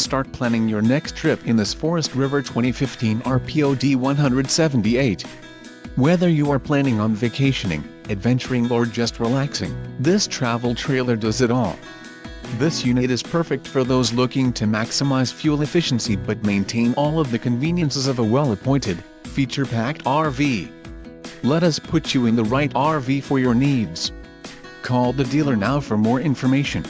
start planning your next trip in this Forest River 2015 RPOD 178. Whether you are planning on vacationing, adventuring or just relaxing, this travel trailer does it all. This unit is perfect for those looking to maximize fuel efficiency but maintain all of the conveniences of a well-appointed, feature-packed RV. Let us put you in the right RV for your needs. Call the dealer now for more information.